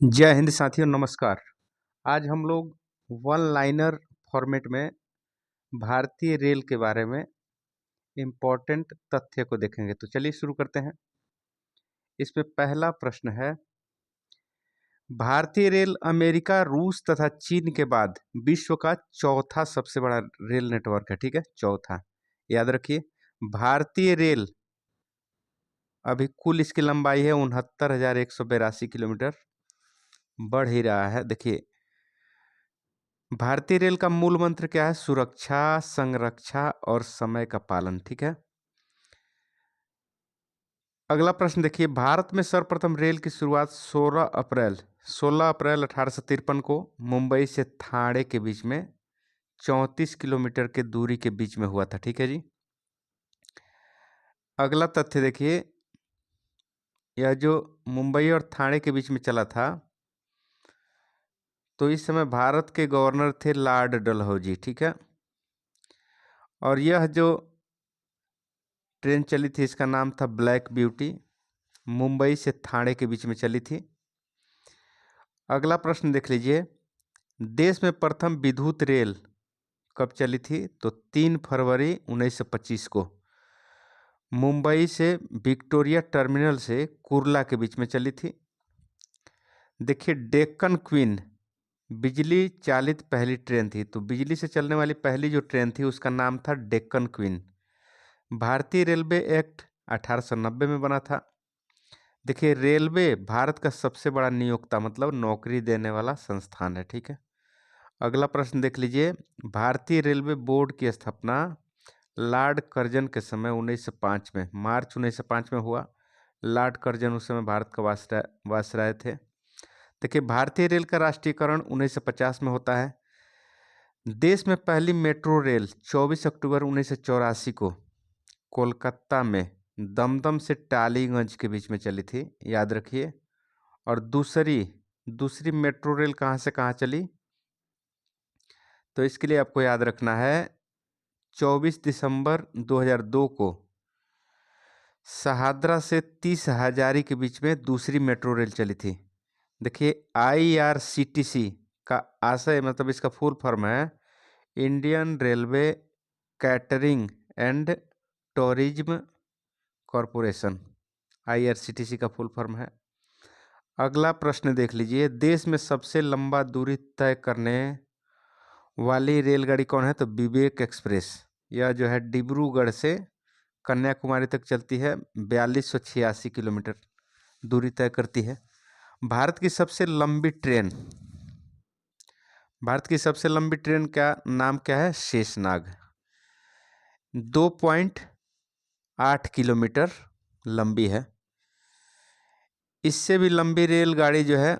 जय हिंद साथियों, नमस्कार। आज हम लोग वन लाइनर फॉर्मेट में भारतीय रेल के बारे में इम्पोर्टेंट तथ्य को देखेंगे। तो चलिए शुरू करते हैं। इसमें पहला प्रश्न है, भारतीय रेल अमेरिका, रूस तथा चीन के बाद विश्व का चौथा सबसे बड़ा रेल नेटवर्क है। ठीक है, चौथा। याद रखिए, भारतीय रेल अभी कुल इसकी लंबाई है 69,182 किलोमीटर, बढ़ ही रहा है। देखिए, भारतीय रेल का मूल मंत्र क्या है? सुरक्षा, संरक्षा और समय का पालन। ठीक है। अगला प्रश्न देखिए, भारत में सर्वप्रथम रेल की शुरुआत 16 अप्रैल 1853 को मुंबई से ठाणे के बीच में 34 किलोमीटर के दूरी के बीच में हुआ था। ठीक है जी। अगला तथ्य देखिए, यह जो मुंबई और ठाणे के बीच में चला था, तो इस समय भारत के गवर्नर थे लॉर्ड डलहौजी। ठीक है। और यह जो ट्रेन चली थी, इसका नाम था ब्लैक ब्यूटी, मुंबई से ठाणे के बीच में चली थी। अगला प्रश्न देख लीजिए, देश में प्रथम विद्युत रेल कब चली थी? तो 3 फरवरी 1925 को मुंबई से विक्टोरिया टर्मिनल से कुर्ला के बीच में चली थी। देखिए, डेक्कन क्वीन बिजली चालित पहली ट्रेन थी। तो बिजली से चलने वाली पहली जो ट्रेन थी, उसका नाम था डेक्कन क्वीन। भारतीय रेलवे एक्ट 1890 में बना था। देखिए, रेलवे भारत का सबसे बड़ा नियोक्ता मतलब नौकरी देने वाला संस्थान है। ठीक है। अगला प्रश्न देख लीजिए, भारतीय रेलवे बोर्ड की स्थापना लॉर्ड कर्जन के समय 1905 में, मार्च 1905 में हुआ। लॉर्ड कर्जन उस समय भारत का वायसराय थे। देखिए, भारतीय रेल का राष्ट्रीयकरण 1950 में होता है। देश में पहली मेट्रो रेल 24 अक्टूबर 1984 को कोलकाता में दमदम से टालीगंज के बीच में चली थी। याद रखिए। और दूसरी मेट्रो रेल कहाँ से कहाँ चली? तो इसके लिए आपको याद रखना है, 24 दिसंबर 2002 को शहादरा से 30 हजारी के बीच में दूसरी मेट्रो रेल चली थी। देखिए, IRCTC का आशय मतलब इसका फुल फॉर्म है Indian railway catering and tourism corporation. IRCTC का फुल फॉर्म है। अगला प्रश्न देख लीजिए, देश में सबसे लंबा दूरी तय करने वाली रेलगाड़ी कौन है? तो विवेक एक्सप्रेस। यह जो है डिब्रूगढ़ से कन्याकुमारी तक चलती है, 4286 किलोमीटर दूरी तय करती है। भारत की सबसे लंबी ट्रेन का नाम क्या है? शेषनाग। 2.8 किलोमीटर लंबी है। इससे भी लंबी रेलगाड़ी जो है,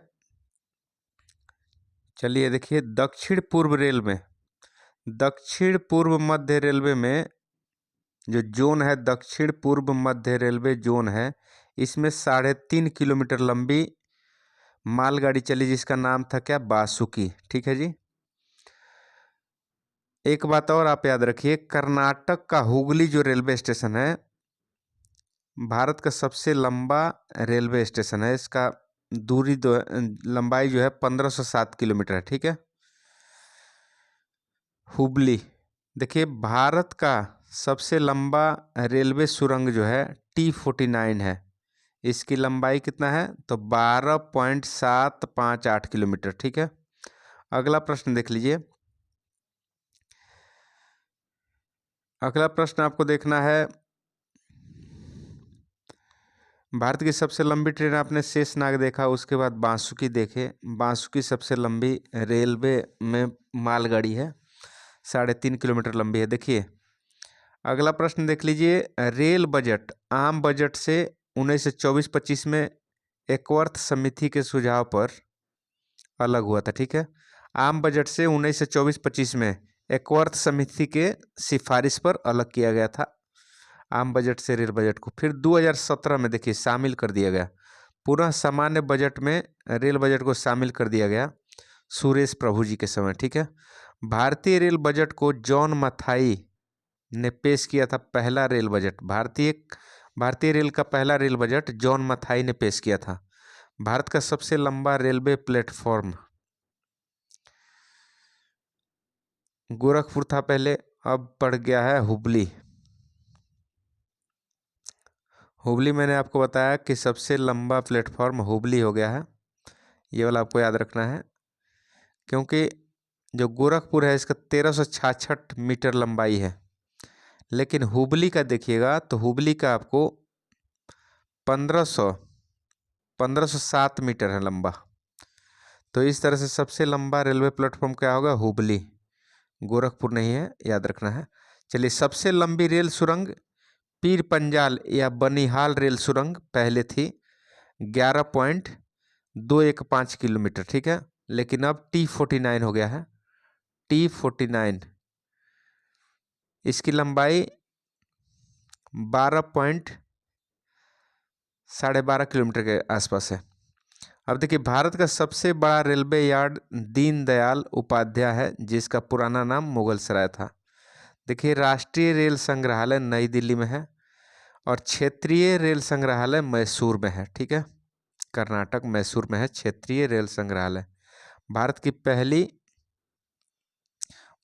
चलिए देखिए, दक्षिण पूर्व मध्य रेलवे में जो जोन है, दक्षिण पूर्व मध्य रेलवे जोन है, इसमें 3.5 किलोमीटर लंबी मालगाड़ी चली, जिसका नाम था क्या? बासुकी। ठीक है जी। एक बात और आप याद रखिए, कर्नाटक का हुगली जो रेलवे स्टेशन है, भारत का सबसे लंबा रेलवे स्टेशन है। इसका लंबाई जो है 1507 किलोमीटर है। ठीक है। हुबली, देखिए, भारत का सबसे लंबा रेलवे सुरंग जो है T49 है। इसकी लंबाई कितना है? तो 12.758 किलोमीटर। ठीक है। अगला प्रश्न देख लीजिए। अगला प्रश्न आपको देखना है, भारत की सबसे लंबी ट्रेन आपने शेषनाग देखा, उसके बाद बांसुकी देखे। बांसुकी सबसे लंबी रेलवे में मालगाड़ी है, 3.5 किलोमीटर लंबी है। देखिए, अगला प्रश्न देख लीजिए, रेल बजट आम बजट से 1924-25 में एकवर्थ समिति के सुझाव पर अलग हुआ था। ठीक है। आम बजट से 1924-25 में एकवर्थ समिति के सिफारिश पर अलग किया गया था आम बजट से रेल बजट को। फिर 2017 में देखिए शामिल कर दिया गया, पुनः सामान्य बजट में रेल बजट को शामिल कर दिया गया सुरेश प्रभु जी के समय। ठीक है। भारतीय रेल बजट को जॉन मथाई ने पेश किया था। पहला रेल बजट, भारतीय रेल का पहला रेल बजट जॉन मथाई ने पेश किया था। भारत का सबसे लंबा रेलवे प्लेटफॉर्म गोरखपुर था पहले, अब पड़ गया है हुबली। हुबली मैंने आपको बताया कि सबसे लंबा प्लेटफॉर्म हुबली हो गया है, ये वाला आपको याद रखना है। क्योंकि जो गोरखपुर है इसका 1366 मीटर लंबाई है, लेकिन हुबली का देखिएगा तो हुबली का आपको 1507 मीटर है लंबा। तो इस तरह से सबसे लंबा रेलवे प्लेटफॉर्म क्या होगा? हुबली, गोरखपुर नहीं है, याद रखना है। चलिए, सबसे लंबी रेल सुरंग पीर पंजाल या बनिहाल रेल सुरंग पहले थी 11.215 किलोमीटर, ठीक है, लेकिन अब T49 हो गया है। T49 इसकी लंबाई 12.12 किलोमीटर के आसपास है। अब देखिए, भारत का सबसे बड़ा रेलवे यार्ड दीनदयाल उपाध्याय है, जिसका पुराना नाम मुगल सराय था। देखिए, राष्ट्रीय रेल संग्रहालय नई दिल्ली में है और क्षेत्रीय रेल संग्रहालय मैसूर में है, ठीक है, कर्नाटक मैसूर में है क्षेत्रीय रेल संग्रहालय। भारत की पहली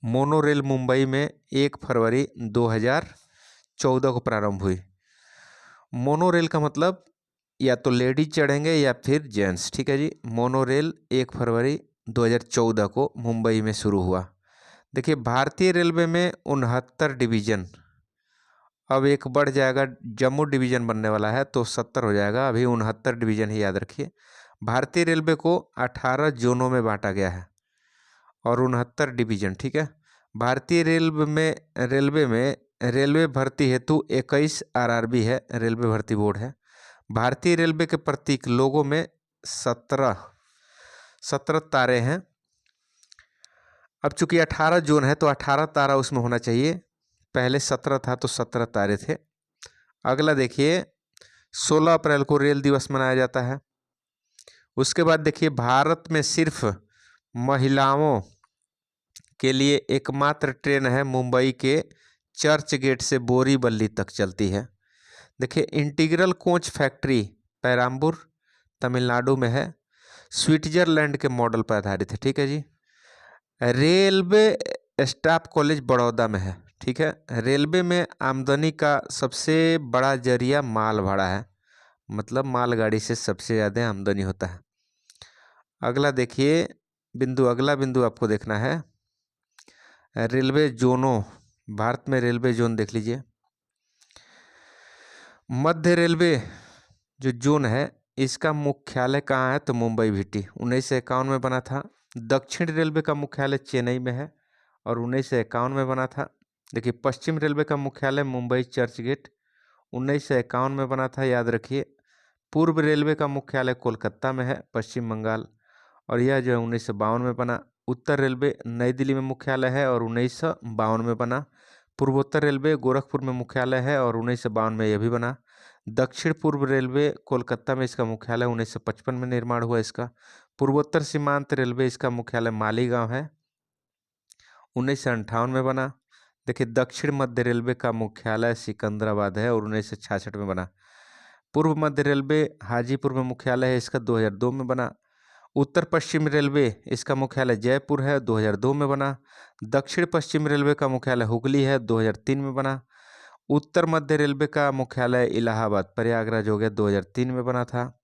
मोनोरेल मुंबई में 1 फरवरी 2014 को प्रारंभ हुई। मोनोरेल का मतलब या तो लेडीज चढ़ेंगे या फिर जेंट्स, ठीक है जी। मोनोरेल 1 फरवरी 2014 को मुंबई में शुरू हुआ। देखिए, भारतीय रेलवे में 69 डिवीजन, अब एक बढ़ जाएगा, जम्मू डिवीजन बनने वाला है तो 70 हो जाएगा, अभी 69 डिवीजन ही याद रखिए। भारतीय रेलवे को 18 जोनों में बांटा गया है और 69 डिवीजन, ठीक है। भारतीय रेलवे में रेलवे भर्ती हेतु 21 आरआरबी है, रेलवे भर्ती बोर्ड है। भारतीय रेलवे के प्रतीक लोगों में 17 तारे हैं। अब चूंकि 18 जोन है तो 18 तारा उसमें होना चाहिए, पहले 17 था तो 17 तारे थे। अगला देखिए, 16 अप्रैल को रेल दिवस मनाया जाता है। उसके बाद देखिए, भारत में सिर्फ महिलाओं के लिए एकमात्र ट्रेन है, मुंबई के चर्च गेट से बोरीवली तक चलती है। देखिए, integral coach factory Perambur Tamil Nadu में है, स्विट्जरलैंड के मॉडल पर आधारित है, ठीक है जी। रेलवे स्टाफ कॉलेज बड़ौदा में है, ठीक है। रेलवे में आमदनी का सबसे बड़ा जरिया माल भाड़ा है, मतलब मालगाड़ी से सबसे ज़्यादा आमदनी होता है। अगला देखिए अगला बिंदु आपको देखना है रेलवे जोनों। भारत में रेलवे जोन देख लीजिए। मध्य रेलवे जो जोन है इसका मुख्यालय कहाँ है? तो मुंबई वीटी 1951 में बना था। दक्षिण रेलवे का मुख्यालय चेन्नई में है और 1951 में बना था। देखिए, पश्चिम रेलवे का मुख्यालय मुंबई चर्च गेट 1951 में बना था, याद रखिए। पूर्व रेलवे का मुख्यालय कोलकाता में है, पश्चिम बंगाल, और यह जो है 1952 में बना। उत्तर रेलवे नई दिल्ली में मुख्यालय है और 1952 में बना। पूर्वोत्तर रेलवे गोरखपुर में मुख्यालय है और 1952 में यह भी बना। दक्षिण पूर्व रेलवे कोलकाता में इसका मुख्यालय 1955 में निर्माण हुआ इसका। पूर्वोत्तर सीमांत रेलवे इसका मुख्यालय मालीगांव है, 1958 में बना। देखिए, दक्षिण मध्य रेलवे का मुख्यालय सिकंदराबाद है और 1966 में बना। पूर्व मध्य रेलवे हाजीपुर में मुख्यालय है इसका, 2002 में बना। उत्तर पश्चिम रेलवे इसका मुख्यालय जयपुर है, 2002 में बना। दक्षिण पश्चिम रेलवे का मुख्यालय हुगली है, 2003 में बना। उत्तर मध्य रेलवे का मुख्यालय इलाहाबाद प्रयागराज हो गया, 2003 में बना था।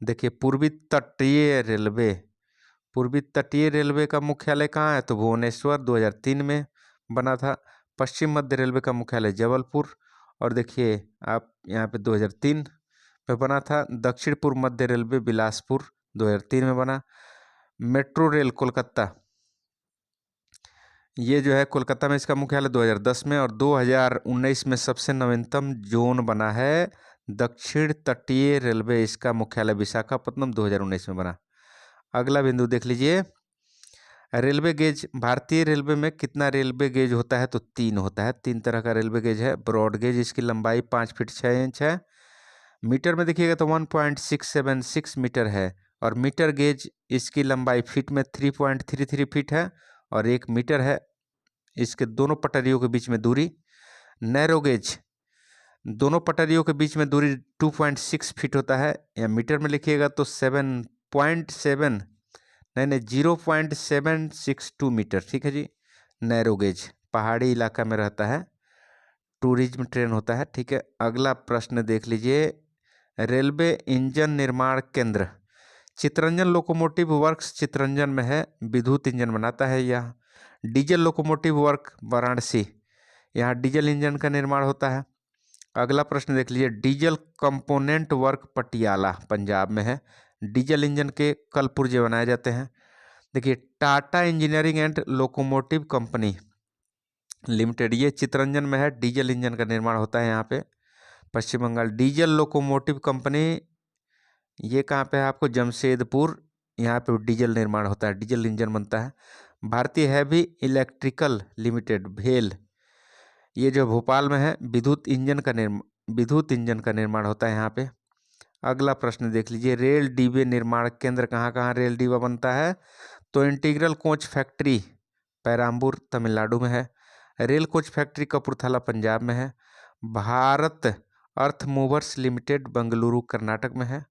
देखिए, पूर्वी तटीय रेलवे का मुख्यालय कहाँ है? तो भुवनेश्वर, 2003 में बना था। पश्चिम मध्य रेलवे का मुख्यालय जबलपुर, और देखिए आप यहाँ पे 2003 पे बना था। दक्षिण पूर्व मध्य रेलवे बिलासपुर, 2003 में बना। मेट्रो रेल कोलकाता, ये जो है कोलकाता में इसका मुख्यालय 2010 में, और 2019 में सबसे नवीनतम जोन बना है दक्षिण तटीय रेलवे, इसका मुख्यालय विशाखापत्तनम, 2019 में बना। अगला बिंदु देख लीजिए, रेलवे गेज। भारतीय रेलवे में कितना रेलवे गेज होता है? तो 3 होता है। 3 तरह का रेलवे गेज है। ब्रॉड गेज, इसकी लंबाई 5 फीट 6 इंच है। मीटर में देखिएगा तो 1.676 मीटर है, और मीटर गेज इसकी लंबाई फीट में 3.33 फीट है और 1 मीटर है। इसके दोनों पटरियों के बीच में दूरी। नैरो गेज दोनों पटरियों के बीच में दूरी 2.6 फीट होता है, या मीटर में लिखिएगा तो 7.7 नहीं 0.762 मीटर, ठीक है जी। नैरो गेज पहाड़ी इलाका में रहता है, टूरिज्म ट्रेन होता है, ठीक है। अगला प्रश्न देख लीजिए, रेलवे इंजन निर्माण केंद्र चितरंजन लोकोमोटिव वर्क्स चितरंजन में है, विद्युत इंजन बनाता है यह। डीजल लोकोमोटिव वर्क वाराणसी, यहाँ डीजल इंजन का निर्माण होता है। अगला प्रश्न देख लीजिए, diesel component work Patiala Punjab में है, डीजल इंजन के कल पुर्जे बनाए जाते हैं। देखिए Tata engineering and locomotive company limited, ये चितरंजन में है, डीजल इंजन का निर्माण होता है यहाँ पे, पश्चिम बंगाल। डीजल लोकोमोटिव कंपनी ये कहाँ पे है आपको, जमशेदपुर, यहाँ पे डीजल निर्माण होता है, डीजल इंजन बनता है। भारतीय हैवी इलेक्ट्रिकल लिमिटेड भेल, ये जो भोपाल में है, विद्युत इंजन का निर्माण होता है यहाँ पे। अगला प्रश्न देख लीजिए, रेल डिब्बे निर्माण केंद्र कहाँ कहाँ रेल डिब्बा बनता है, तो integral coach factory Perambur Tamil Nadu में है, rail coach factory Kapurthala Punjab में है, भारत अर्थ मूवर्स लिमिटेड बेंगलुरु कर्नाटक में है।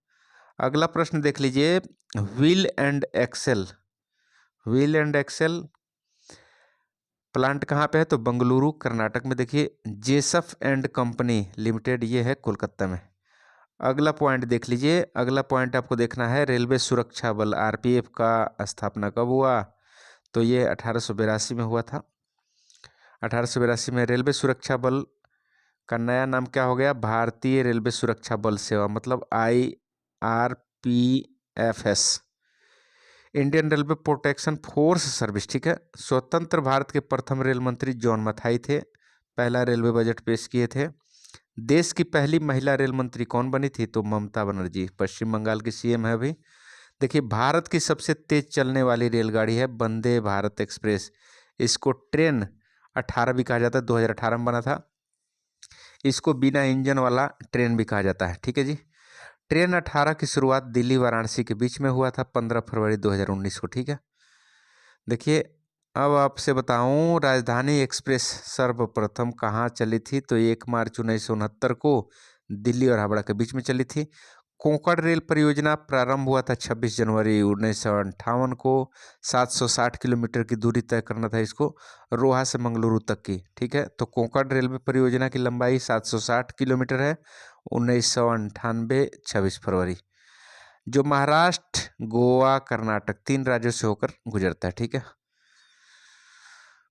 अगला प्रश्न देख लीजिए, व्हील एंड एक्सेल प्लांट कहाँ पे है, तो बेंगलुरु कर्नाटक में। देखिए जेसफ एंड कंपनी लिमिटेड, ये है कोलकाता में। अगला पॉइंट देख लीजिए, अगला पॉइंट आपको देखना है, रेलवे सुरक्षा बल आरपीएफ का स्थापना कब हुआ, तो ये 1882 में हुआ था। 1882 में रेलवे सुरक्षा बल का नया नाम क्या हो गया, भारतीय रेलवे सुरक्षा बल सेवा, मतलब IRPFS, Indian railway protection force service, ठीक है। स्वतंत्र भारत के प्रथम रेल मंत्री जॉन मथाई थे, पहला रेलवे बजट पेश किए थे। देश की पहली महिला रेल मंत्री कौन बनी थी, तो ममता बनर्जी, पश्चिम बंगाल की सीएम है अभी। देखिए भारत की सबसे तेज चलने वाली रेलगाड़ी है वंदे भारत एक्सप्रेस, इसको ट्रेन 18 भी कहा जाता है, 2018 में बना था। इसको बिना इंजन वाला ट्रेन भी कहा जाता है, ठीक है जी। ट्रेन 18 की शुरुआत दिल्ली वाराणसी के बीच में हुआ था 15 फरवरी 2019 को, ठीक है। देखिए अब आपसे बताऊं, राजधानी एक्सप्रेस सर्वप्रथम कहाँ चली थी, तो 1 मार्च 1969 को दिल्ली और हावड़ा के बीच में चली थी। कोंकण रेल परियोजना प्रारंभ हुआ था 26 जनवरी 1958 को, 760 किलोमीटर की दूरी तय करना था इसको, रोहा से मंगलुरु तक की, ठीक है। तो कोंकण रेलवे परियोजना की लंबाई 760 किलोमीटर है, 1998 26 फरवरी, जो महाराष्ट्र गोवा कर्नाटक 3 राज्यों से होकर गुजरता है, ठीक है।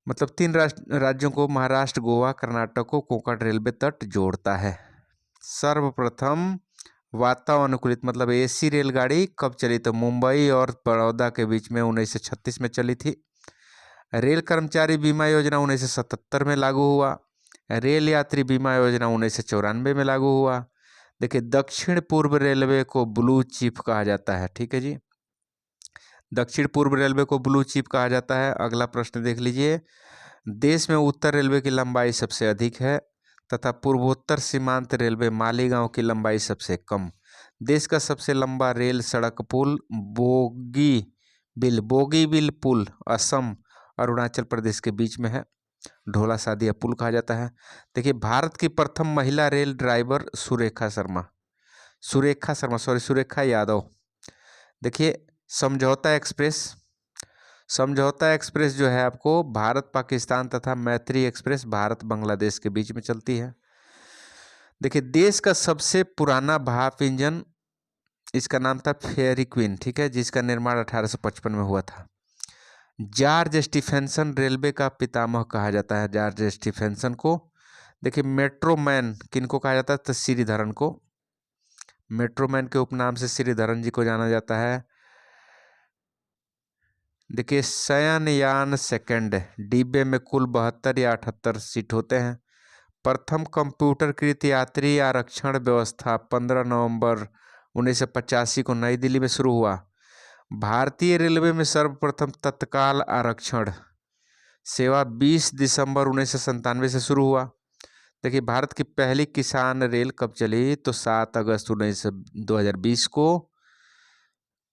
मतलब 3 राज्यों को, महाराष्ट्र गोवा कर्नाटक को कोंकण रेलवे तट जोड़ता है। सर्वप्रथम वातानुकूलित मतलब एसी रेलगाड़ी कब चली, तो मुंबई और बड़ौदा के बीच में 1936 में चली थी। रेल कर्मचारी बीमा योजना 1977 में लागू हुआ। रेल यात्री बीमा योजना 1994 में लागू हुआ। देखिए दक्षिण पूर्व रेलवे को ब्लू चिप कहा जाता है, ठीक है जी, दक्षिण पूर्व रेलवे को ब्लू चिप कहा जाता है। अगला प्रश्न देख लीजिए, देश में उत्तर रेलवे की लंबाई सबसे अधिक है तथा पूर्वोत्तर सीमांत रेलवे मालीगांव की लंबाई सबसे कम। देश का सबसे लंबा रेल सड़क पुल बोगीबिल पुल असम अरुणाचल प्रदेश के बीच में है, ढोला सादिया पुल कहा जाता है। देखिए भारत की प्रथम महिला रेल ड्राइवर सुरेखा यादव। देखिए समझौता एक्सप्रेस जो है आपको भारत पाकिस्तान तथा मैत्री एक्सप्रेस भारत बांग्लादेश के बीच में चलती है। देखिए देश का सबसे पुराना भाप इंजन, इसका नाम था फेयरी क्वीन, ठीक है, जिसका निर्माण 1855 में हुआ था। जॉर्ज स्टीफेंसन रेलवे का पितामह कहा जाता है, जॉर्ज स्टीफेंसन को। देखिए मेट्रोमैन किनको कहा जाता है, तो श्रीधरन को, मेट्रोमैन के उपनाम से श्रीधरन जी को जाना जाता है। देखिए शयनयान सेकंड डिब्बे में कुल 72 या 78 सीट होते हैं। प्रथम कंप्यूटरकृत यात्री आरक्षण व्यवस्था 15 नवंबर 1985 को नई दिल्ली में शुरू हुआ। भारतीय रेलवे में सर्वप्रथम तत्काल आरक्षण सेवा 20 दिसंबर 1997 से शुरू हुआ। देखिए भारत की पहली किसान रेल कब चली, तो 7 अगस्त 2020 को।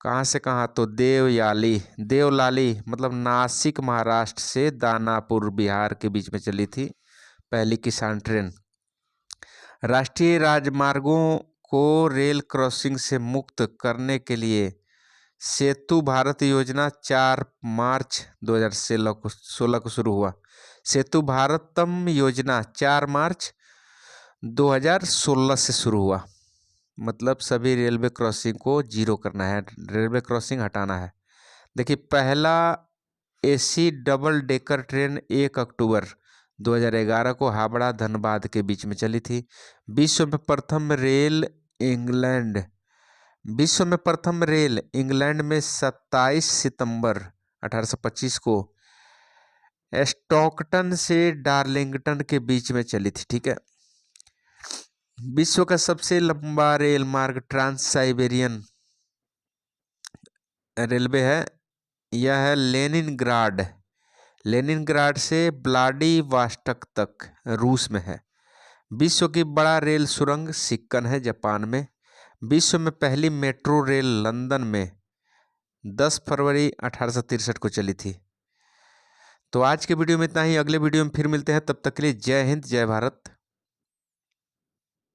कहाँ से कहाँ, तो देवलाली मतलब नासिक महाराष्ट्र से दानापुर बिहार के बीच में चली थी पहली किसान ट्रेन। राष्ट्रीय राजमार्गों को रेल क्रॉसिंग से मुक्त करने के लिए सेतु भारत योजना 4 मार्च 2016 को शुरू हुआ। सेतु भारतम योजना 4 मार्च 2016 से शुरू हुआ। मतलब सभी रेलवे क्रॉसिंग को जीरो करना है, रेलवे क्रॉसिंग हटाना है। देखिए, पहला एसी डबल डेकर ट्रेन 1 अक्टूबर 2011 को हावड़ा धनबाद के बीच में चली थी। विश्व में प्रथम रेल इंग्लैंड में 27 सितंबर 1825 को स्टॉकटन से डार्लिंगटन के बीच में चली थी। ठीक है। विश्व का सबसे लंबा रेल मार्ग ट्रांस साइबेरियन रेलवे है। यह है लेनिनग्राड से व्लादिवोस्टोक तक रूस में है। विश्व की बड़ा रेल सुरंग सिक्कन है, जापान में। विश्व में पहली मेट्रो रेल लंदन में 10 फरवरी 1863 को चली थी। तो आज के वीडियो में इतना ही। अगले वीडियो में फिर मिलते हैं, तब तक के लिए जय हिंद, जय भारत।